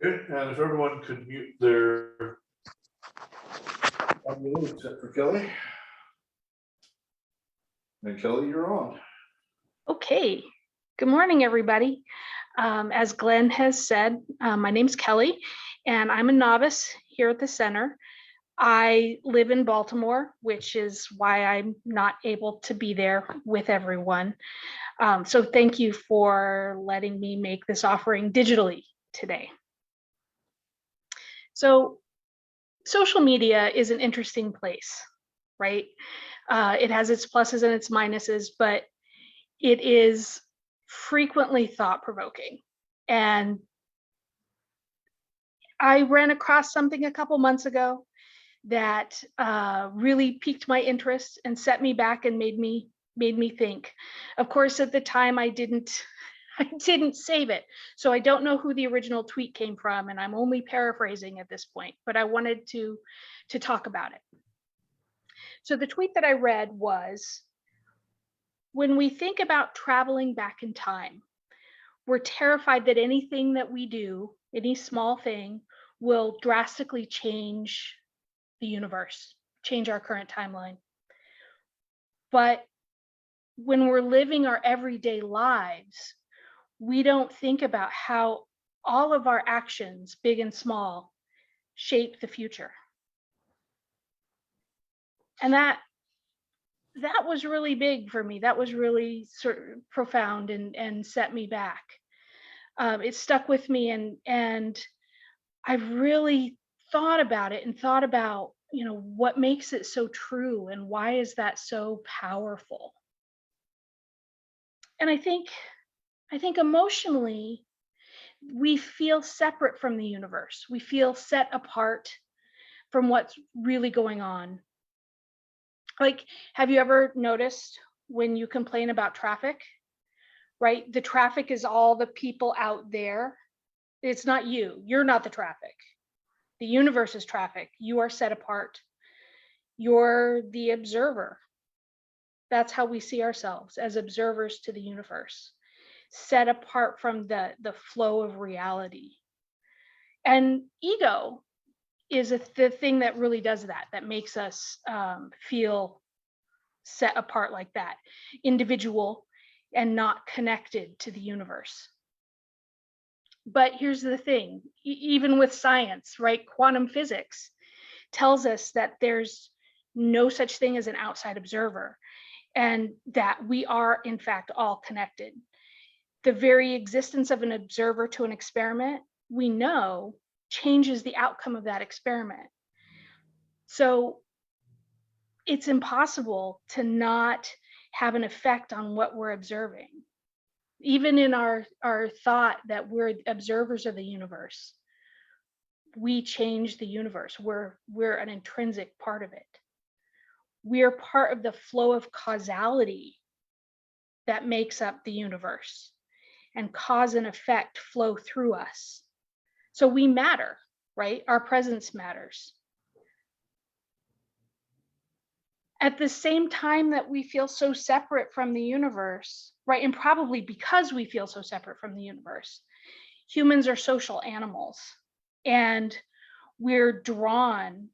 Okay, and if everyone could mute their audio except for Kelly. And Kelly, you're on. Okay, good morning, everybody. As Glenn has said, my name's Kelly, and I'm a novice here at the center. I live in Baltimore, which is why I'm not able to be there with everyone. So thank you for letting me make this offering digitally today. So social media is an interesting place, right? It has its pluses and its minuses, but it is frequently thought-provoking. And I ran across something a couple months ago that really piqued my interest and set me back and made me think. Of course, at the time I didn't save it, so I don't know who the original tweet came from, and I'm only paraphrasing at this point, but I wanted to talk about it. So the tweet that I read was, when we think about traveling back in time, we're terrified that anything that we do, any small thing, will drastically change the universe, change our current timeline. But when we're living our everyday lives, we don't think about how all of our actions, big and small, shape the future. And that was really big for me. That was really sort of profound and set me back. It stuck with me, and I've really thought about it and thought about, what makes it so true and why is that so powerful? And I think emotionally, we feel separate from the universe. We feel set apart from what's really going on. Like, have you ever noticed when you complain about traffic, right? The traffic is all the people out there. It's not you. You're not the traffic. The universe is traffic. You are set apart. You're the observer. That's how we see ourselves, as observers to the universe, set apart from the flow of reality. And ego is the thing that really does that makes us feel set apart like that, individual and not connected to the universe. But here's the thing, even with science, right? Quantum physics tells us that there's no such thing as an outside observer, and that we are, in fact, all connected. The very existence of an observer to an experiment, we know, changes the outcome of that experiment. So it's impossible to not have an effect on what we're observing. Even in our thought that we're observers of the universe, we change the universe. We're an intrinsic part of it. We are part of the flow of causality that makes up the universe, and cause and effect flow through us. So we matter, right? Our presence matters. At the same time that we feel so separate from the universe, right? And probably because we feel so separate from the universe, humans are social animals, and we're drawn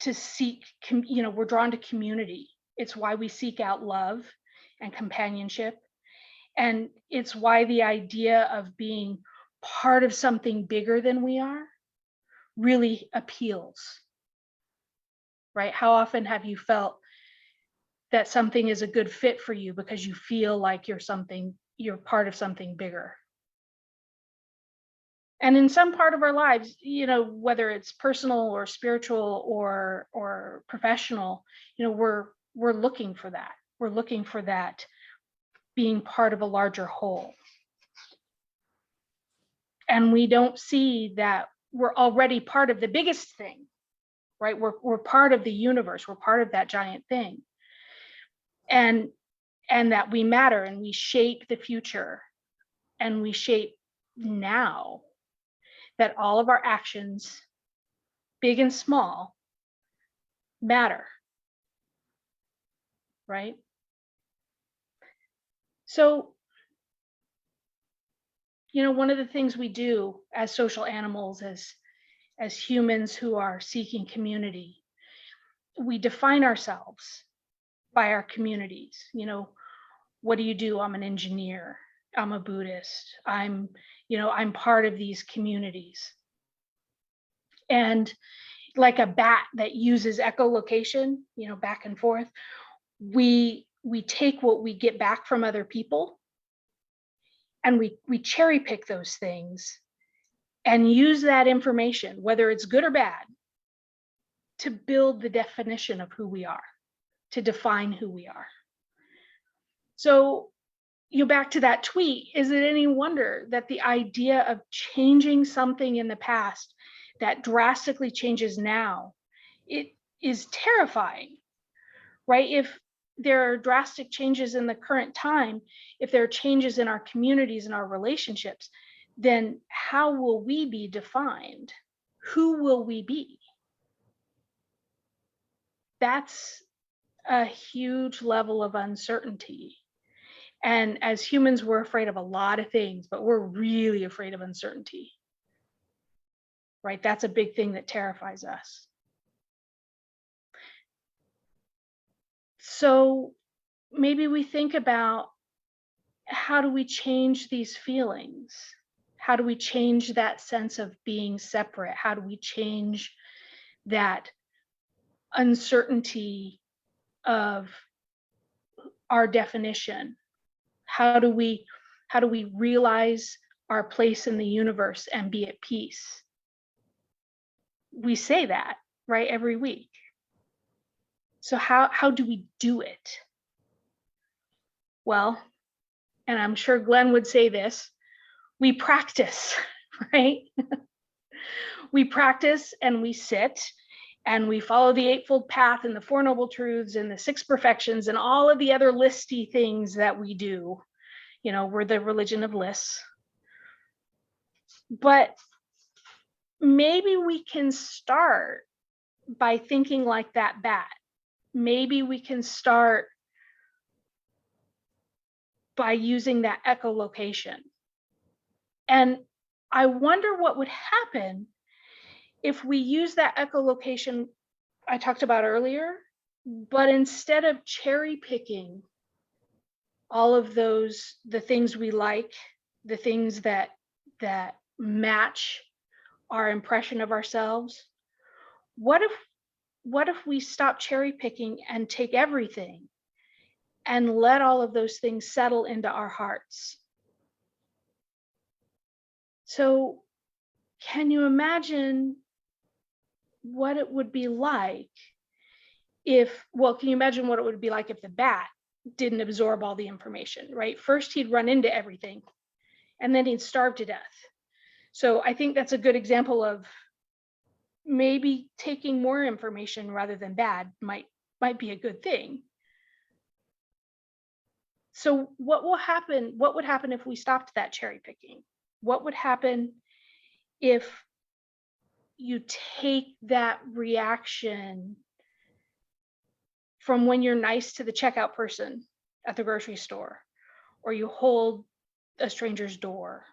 to seek, we're drawn to community. It's why we seek out love and companionship. And it's why the idea of being part of something bigger than we are really appeals, right? How often have you felt that something is a good fit for you because you feel like you're part of something bigger? And in some part of our lives, whether it's personal or spiritual or professional, we're looking for that. We're looking for that being part of a larger whole. And we don't see that we're already part of the biggest thing, right? We're part of the universe. We're part of that giant thing. And that we matter, and we shape the future, and we shape now. That all of our actions, big and small, matter, right? So one of the things we do as social animals, as humans who are seeking community, we define ourselves by our communities. What do you do? I'm an engineer. I'm a Buddhist. I'm part of these communities. And like a bat that uses echolocation, back and forth, we take what we get back from other people and we cherry pick those things and use that information, whether it's good or bad, to build the definition of who we are, to define who we are. So, back to that tweet, is it any wonder that the idea of changing something in the past that drastically changes now, it is terrifying, right? If there are drastic changes in the current time, if there are changes in our communities and our relationships, then how will we be defined? Who will we be? That's a huge level of uncertainty. And as humans, we're afraid of a lot of things, but we're really afraid of uncertainty, right? That's a big thing that terrifies us. So maybe we think about, how do we change these feelings? How do we change that sense of being separate? How do we change that uncertainty of our definition? How do we realize our place in the universe and be at peace? We say that, right, every week. So how do we do it? Well, and I'm sure Glenn would say this, we practice, right? We practice and we sit and we follow the Eightfold Path and the Four Noble Truths and the Six Perfections and all of the other listy things that we do. We're the religion of lists. But maybe we can start by thinking like that bat. Maybe we can start by using that echolocation. And I wonder what would happen if we use that echolocation I talked about earlier, but instead of cherry picking all of the things we like, the things that match our impression of ourselves, what if we stop cherry picking and take everything and let all of those things settle into our hearts? So can you imagine what it would be like can you imagine what it would be like if the bat didn't absorb all the information, right? First, he'd run into everything and then he'd starve to death. So I think that's a good example of maybe taking more information rather than bad might be a good thing. So what would happen if we stopped that cherry picking? What would happen if you take that reaction from when you're nice to the checkout person at the grocery store, or you hold a stranger's door,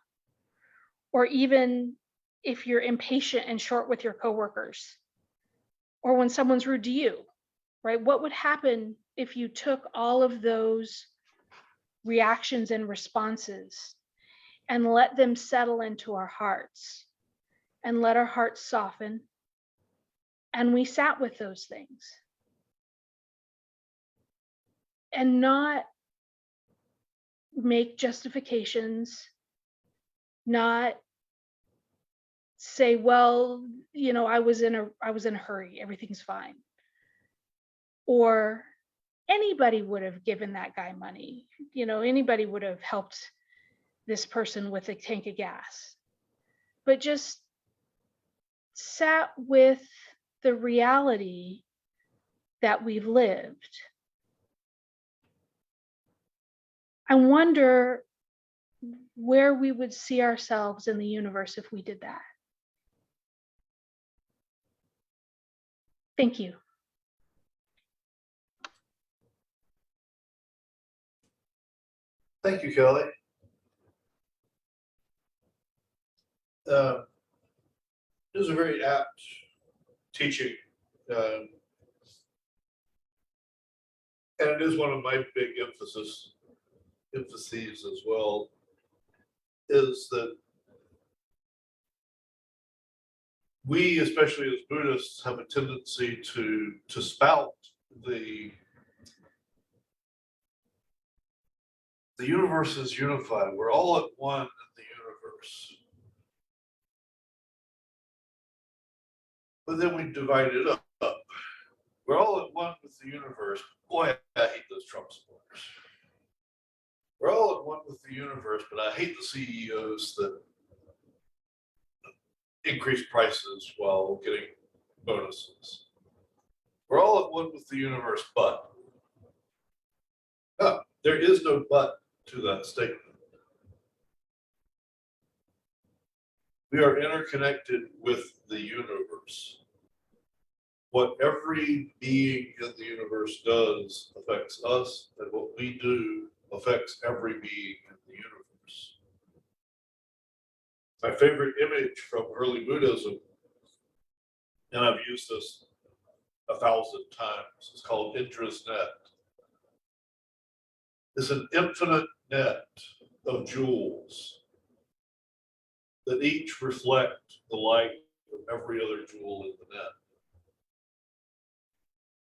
or even if you're impatient and short with your coworkers, or when someone's rude to you, right? What would happen if you took all of those reactions and responses and let them settle into our hearts and let our hearts soften and we sat with those things and not make justifications, not say, well, I was in a hurry, everything's fine. Or anybody would have given that guy money. Anybody would have helped this person with a tank of gas. But just sat with the reality that we've lived. I wonder where we would see ourselves in the universe if we did that. Thank you. Thank you, Kelly. is a very apt teaching. And it is one of my big emphases as well, is that we, especially as Buddhists, have a tendency to spout the universe is unified. We're all at one in the universe. But then we divide it up. We're all at one with the universe. Boy, I hate those Trump supporters. We're all at one with the universe, but I hate the CEOs that increase prices while getting bonuses. We're all at one with the universe, but there is no but to that statement. We are interconnected with the universe. What every being in the universe does affects us, and what we do affects every being in the universe. My favorite image from early Buddhism, and I've used this 1,000 times, it's called Indra's net. It's an infinite net of jewels that each reflect the light of every other jewel in the net.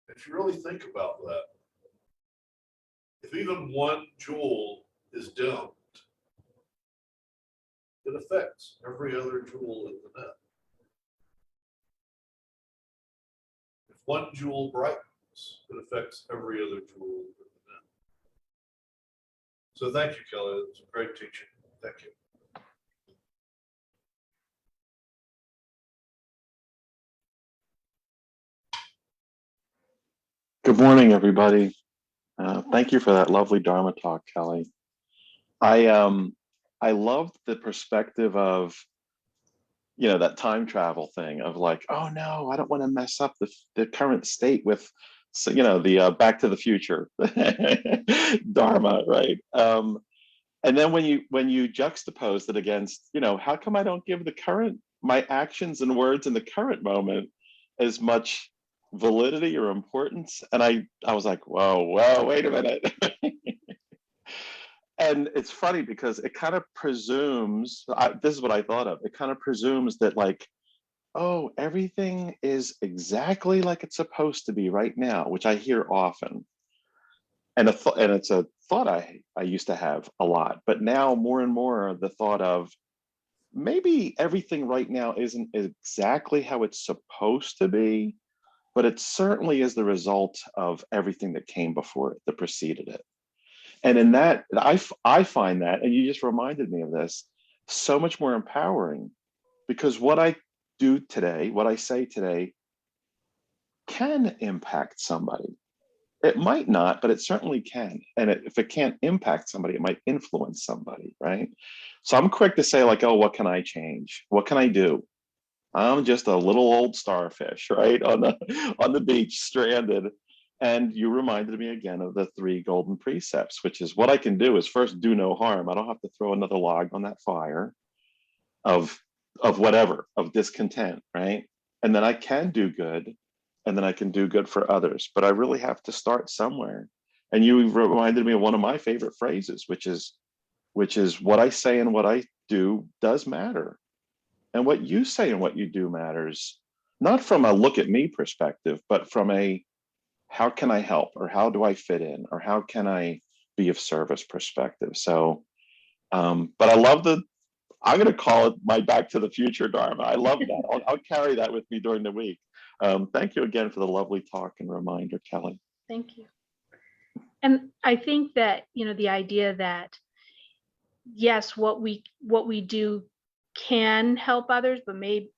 If you really think about that, if even one jewel is dimmed, it affects every other jewel in the net. If one jewel brightens, it affects every other jewel in the net. So thank you, Kelly. It was a great teaching. Thank you. Good morning, everybody. Thank you for that lovely Dharma talk, Kelly. I loved the perspective of, that time travel thing of like, oh no, I don't want to mess up the current state with, the Back to the Future Dharma, right? And then when you juxtapose it against, how come I don't give my actions and words in the current moment as much validity or importance? And I was like, whoa, wait a minute. And it's funny because it kind of presumes, this is what I thought of, it kind of presumes that like, oh, everything is exactly like it's supposed to be right now, which I hear often. And it's a thought I used to have a lot, but now more and more the thought of maybe everything right now isn't exactly how it's supposed to be, but it certainly is the result of everything that came before it, that preceded it. And in that, I find that, and you just reminded me of this, so much more empowering, because what I do today, what I say today, can impact somebody. It might not, but it certainly can. And if it can't impact somebody, it might influence somebody, right? So I'm quick to say like, oh, what can I change? What can I do? I'm just a little old starfish, right? On the beach, stranded. And you reminded me again of the 3 golden precepts, which is what I can do is first do no harm. I don't have to throw another log on that fire of whatever, of discontent, right? And then I can do good, and then I can do good for others. But I really have to start somewhere. And you reminded me of one of my favorite phrases, which is what I say and what I do does matter. And what you say and what you do matters, not from a look at me perspective, but from a how can I help, or how do I fit in, or how can I be of service perspective. So, but I love I'm going to call it my Back to the Future Dharma. I love that. I'll carry that with me during the week. Thank you again for the lovely talk and reminder, Kelly. Thank you. And I think that, the idea that, yes, what we do can help others, but maybe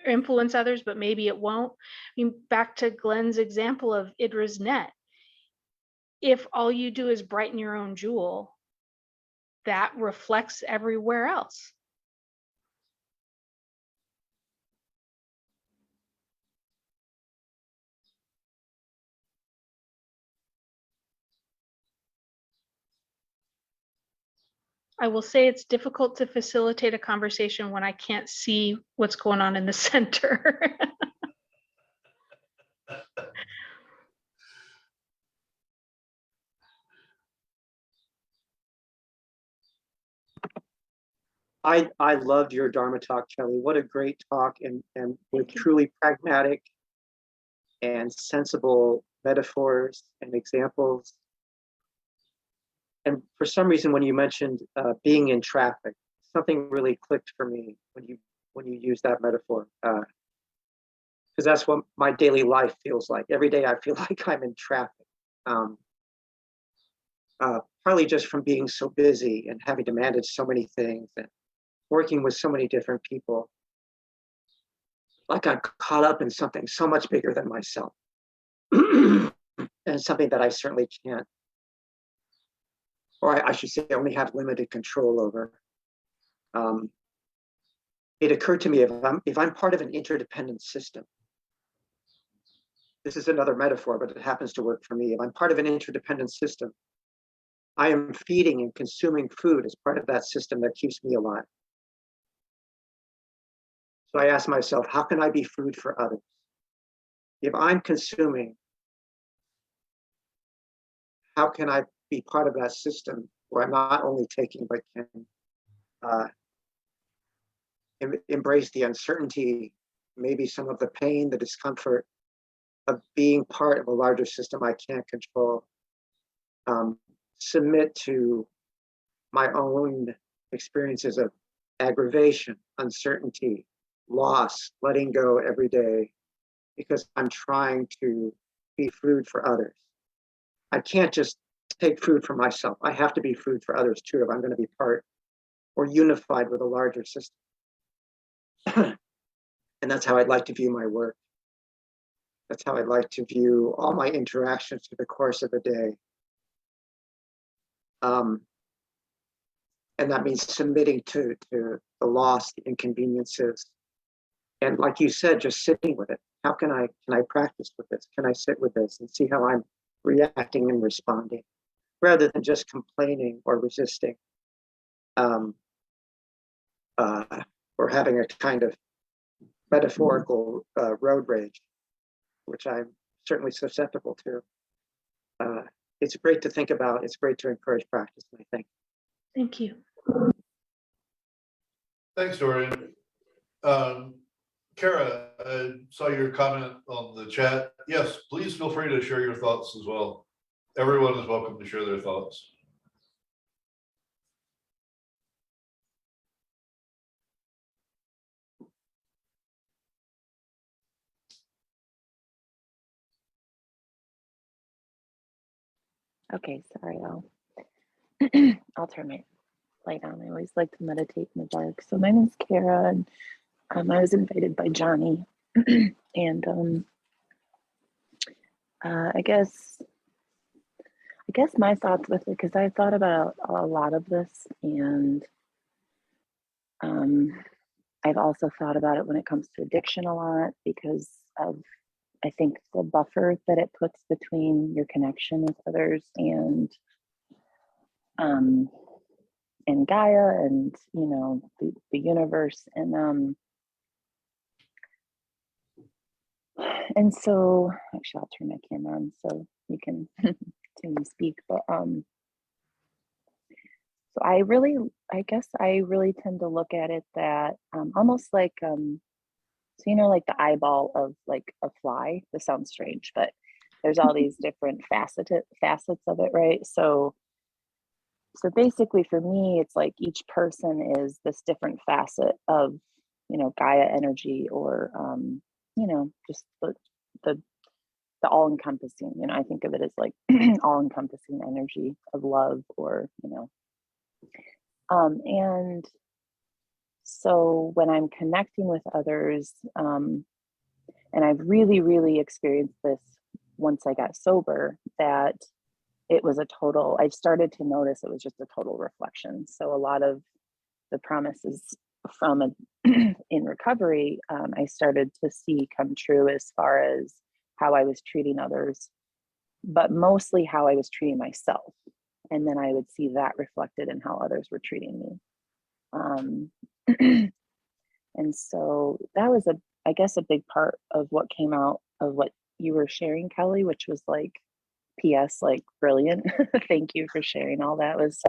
influence others, but maybe it won't. I mean, back to Glenn's example of Indra's net. If all you do is brighten your own jewel, that reflects everywhere else. I will say it's difficult to facilitate a conversation when I can't see what's going on in the center. I loved your Dharma talk, Kelly. What a great talk, and with truly pragmatic and sensible metaphors and examples. And for some reason, when you mentioned being in traffic, something really clicked for me when you use that metaphor, because that's what my daily life feels like. Every day, I feel like I'm in traffic. Partly just from being so busy and having to manage so many things and working with so many different people. Like I'm caught up in something so much bigger than myself. And something that I certainly can't, or I should say, only have limited control over. It occurred to me, if I'm part of an interdependent system, this is another metaphor, but it happens to work for me. If I'm part of an interdependent system, I am feeding and consuming food as part of that system that keeps me alive. So I ask myself, how can I be food for others? If I'm consuming, how can I be part of that system where I'm not only taking, but can embrace the uncertainty, maybe some of the pain, the discomfort of being part of a larger system I can't control, submit to my own experiences of aggravation, uncertainty, loss, letting go every day, because I'm trying to be food for others. I can't just take food for myself. I have to be food for others too if I'm going to be part or unified with a larger system. And that's how I'd like to view my work. That's how I'd like to view all my interactions through the course of a day. And that means submitting to the loss, the inconveniences. And like you said, just sitting with it. How can I practice with this? Can I sit with this and see how I'm reacting and responding, rather than just complaining or resisting, or having a kind of metaphorical road rage, which I'm certainly susceptible to. It's great to think about. It's great to encourage practice, I think. Thank you. Thanks, Dorian. Kara, I saw your comment on the chat. Yes, please feel free to share your thoughts as well. Everyone is welcome to share their thoughts. Okay, sorry, I'll turn my light on. I always like to meditate in the dark. So my name's Kara, and I was invited by Johnny, and I guess my thoughts with it, because I thought about a lot of this, and I've also thought about it when it comes to addiction a lot, because of, I think, the buffer that it puts between your connection with others and Gaia, and the universe, and so actually I'll turn my camera on so you can see me speak. But so I guess I really tend to look at it that almost like so like the eyeball of like a fly. This sounds strange, but there's all these different facets of it, right? So basically for me, it's like each person is this different facet of, Gaia energy, or, just the all encompassing, I think of it as like all encompassing energy of love, or, and so when I'm connecting with others, and I've really, really experienced this once I got sober, that it was I started to notice it was just a total reflection. So a lot of the promises from in recovery, I started to see come true as far as how I was treating others, but mostly how I was treating myself. and then I would see that reflected in how others were treating me. And so that was I guess a big part of what came out of what you were sharing, Kelly, which was like, PS, like brilliant. Thank you for sharing all that. It was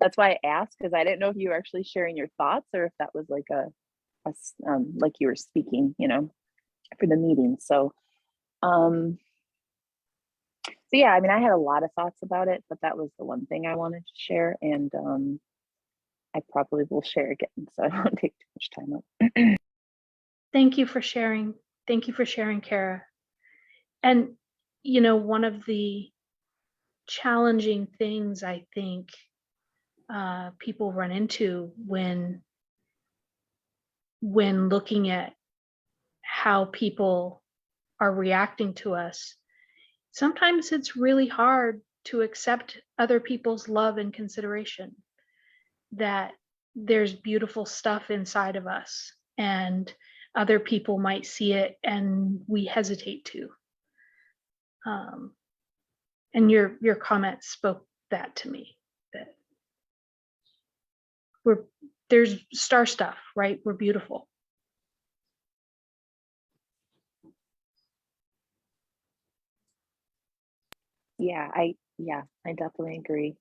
that's why I asked, because I didn't know if you were actually sharing your thoughts or if that was like like you were speaking, for the meeting. So yeah, I mean, I had a lot of thoughts about it, but that was the one thing I wanted to share, and I probably will share again, so I won't take too much time up. Thank you for sharing. Thank you for sharing, Kara. And, one of the challenging things I think people run into when looking at how people are reacting to us, sometimes it's really hard to accept other people's love and consideration, that there's beautiful stuff inside of us and other people might see it and we hesitate to. And your comment spoke that to me, that there's star stuff, right? We're beautiful. Yeah, I definitely agree.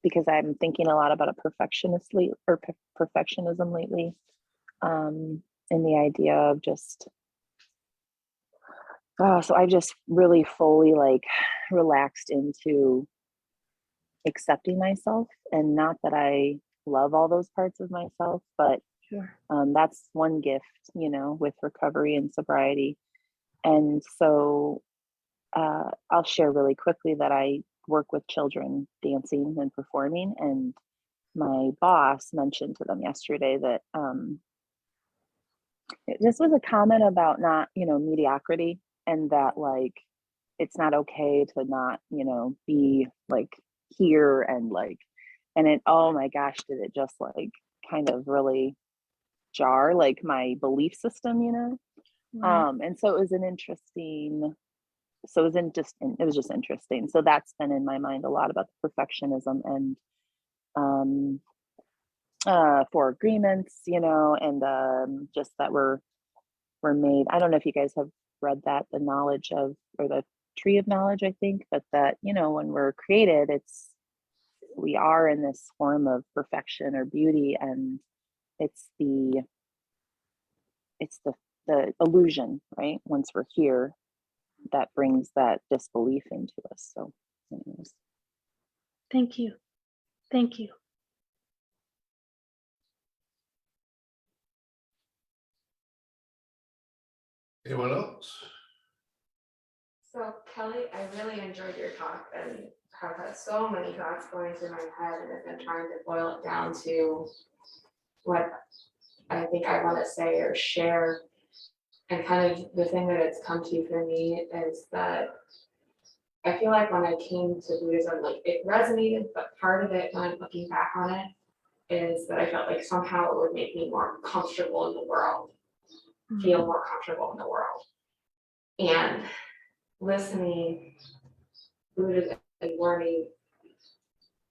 Because I'm thinking a lot about a perfectionism lately. And the idea of just, so I just really fully like relaxed into accepting myself, and not that I love all those parts of myself, but Sure. that's one gift, with recovery and sobriety. And so I'll share really quickly that I work with children dancing and performing, and my boss mentioned to them yesterday that this was a comment about not, mediocrity, and that like it's not okay to not, be like here, and like, and it, oh my gosh, did it just like kind of really jar like my belief system, Right. and so it was an interesting, so it was just interesting. So that's been in my mind a lot, about the perfectionism, and for agreements, and just that we're made. I don't know if you guys have read that, the knowledge of, or the tree of knowledge, I think, but that, when we're created, we are in this form of perfection or beauty, and it's the illusion, right? Once we're here, that brings that disbelief into us. So anyways. Thank you. Thank you. Anyone else? So Kelly, I really enjoyed your talk and have had so many thoughts going through my head, and I've been trying to boil it down to what I think I want to say or share. And kind of the thing that it's come to for me is that I feel like when I came to Buddhism, like it resonated, but part of it, when I'm looking back on it, is that I felt like somehow it would make me more comfortable in the world, feel more comfortable in the world. And listening, Buddhism and learning,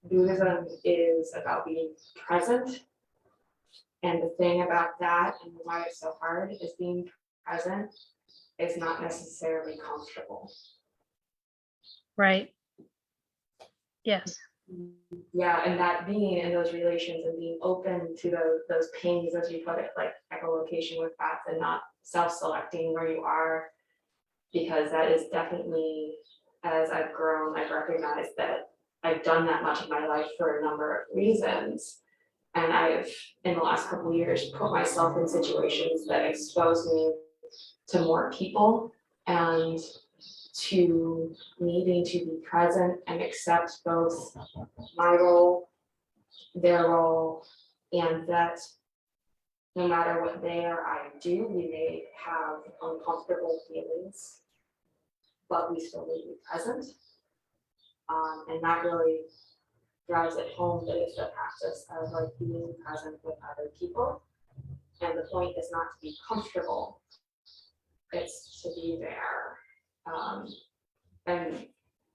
Buddhism is about being present. And the thing about that, and why it's so hard, is being present is not necessarily comfortable. Right. Yes. Yeah, and that being in those relations and being open to those pains, as you put it, like echolocation with paths, and not self-selecting where you are, because that is definitely, as I've grown, I've recognized that I've done that much of my life for a number of reasons. And I've, in the last couple of years, put myself in situations that expose me to more people, and to needing to be present and accept both my role, their role, and that no matter what they or I do, we may have uncomfortable feelings, but we still need to be present. And that really drives it home that it's the practice of like being present with other people. And the point is not to be comfortable, it's to be there. And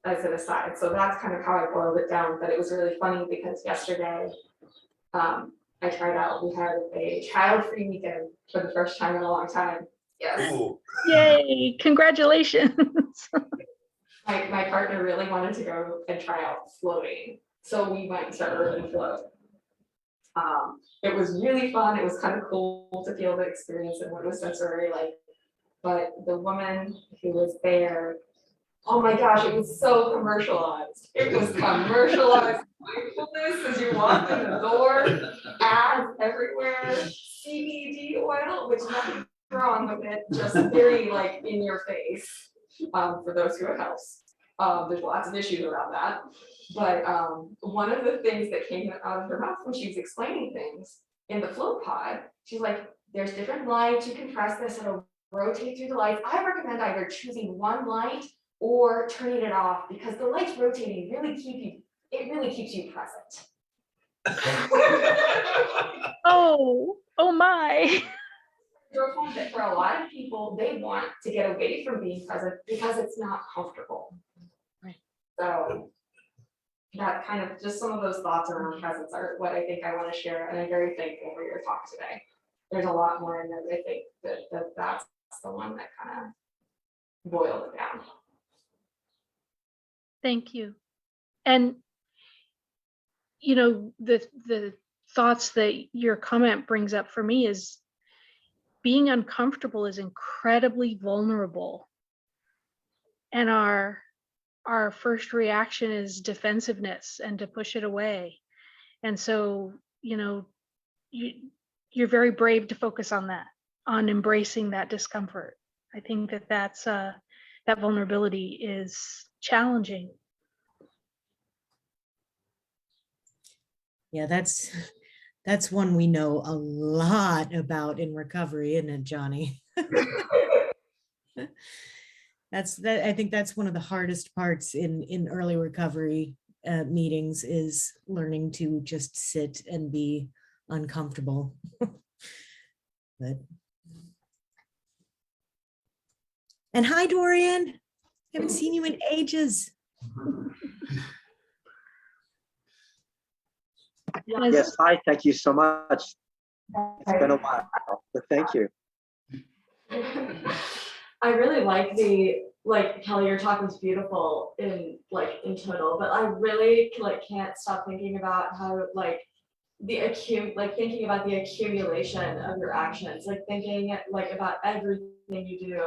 as an aside. So that's kind of how I boiled it down, but it was really funny because yesterday, I tried out, we had a child-free weekend for the first time in a long time. Yes. Ooh, Yay, congratulations. My partner really wanted to go and try out floating, so we went to Urban Float. It was really fun. It was kind of cool to feel the experience and what it was sensory like. But the woman who was there, oh my gosh, it was so commercialized. It was commercialized mindfulness as you walk in the door, ads everywhere, CBD oil, which nothing wrong with it, just very like in your face. For those who it helps. There's lots of issues around that. But one of the things that came out of her mouth when she was explaining things in the float pod, she's like, there's different lights, you can press this, it'll rotate through the lights. I recommend either choosing one light or turning it off because the lights rotating really keeps you present. Oh my. That for a lot of people, they want to get away from being present because it's not comfortable. Right. So that kind of just some of those thoughts around presence are what I think I want to share, and I'm very thankful for your talk today. There's a lot more in there, but I think that's the one that kind of boiled it down. Thank you. And the thoughts that your comment brings up for me is being uncomfortable is incredibly vulnerable. And our first reaction is defensiveness and to push it away. And so, you're very brave to focus on that, on embracing that discomfort. I think that vulnerability is challenging. Yeah, that's one we know a lot about in recovery, isn't it, Johnny? I think that's one of the hardest parts in early recovery meetings is learning to just sit and be uncomfortable. But and hi, Dorian. Haven't seen you in ages. Yes, hi, thank you so much. It's been a while, but thank you. I really like Kelly, your talk was beautiful in total, but I really can't stop thinking about how thinking about the accumulation of your actions, thinking about everything you do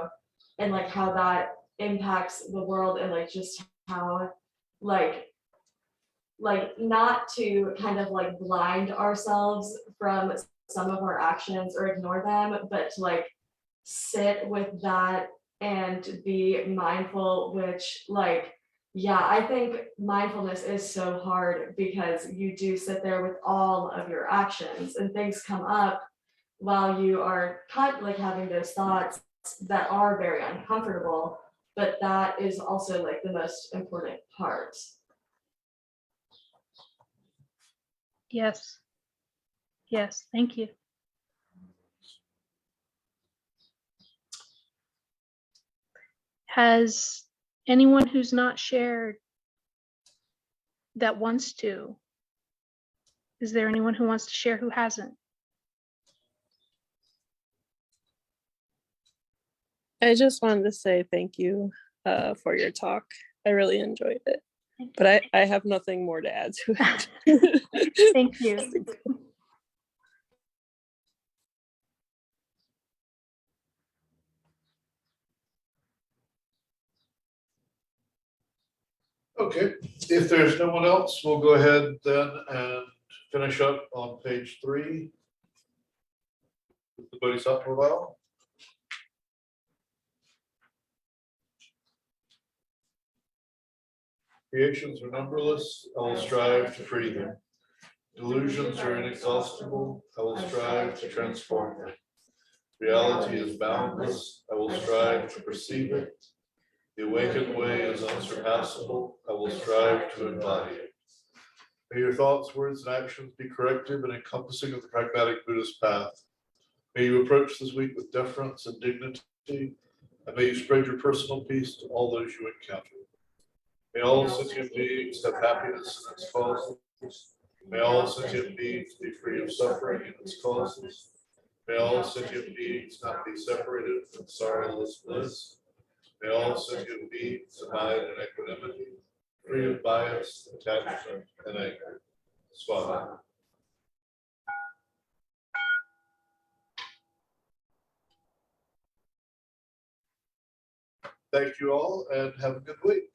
and how that impacts the world and just how not to kind of blind ourselves from some of our actions or ignore them, but to sit with that and be mindful, which I think mindfulness is so hard because you do sit there with all of your actions and things come up while you are having those thoughts that are very uncomfortable, but that is also the most important part. Yes. Yes, thank you. Has anyone who's not shared that wants to? Is there anyone who wants to share who hasn't? I just wanted to say thank you for your talk. I really enjoyed it, but I have nothing more to add to it. Thank you. okay, if there's no one else, we'll go ahead then and finish up on page 3. The Bodhisattva vow. Creations are numberless, I will strive to free them. Delusions are inexhaustible, I will strive to transform them. Reality is boundless, I will strive to perceive it. The awakened way is unsurpassable, I will strive to embody it. May your thoughts, words, and actions be corrective and encompassing of the pragmatic Buddhist path. May you approach this week with deference and dignity, and may you spread your personal peace to all those you encounter. May all sentient beings have happiness in its causes. May all sentient beings be free of suffering in its causes. May all sentient beings not be separated from sorrowless bliss. May all sentient beings abide in equanimity, free of bias, attachment, and anger. Swaha. Thank you all and have a good week.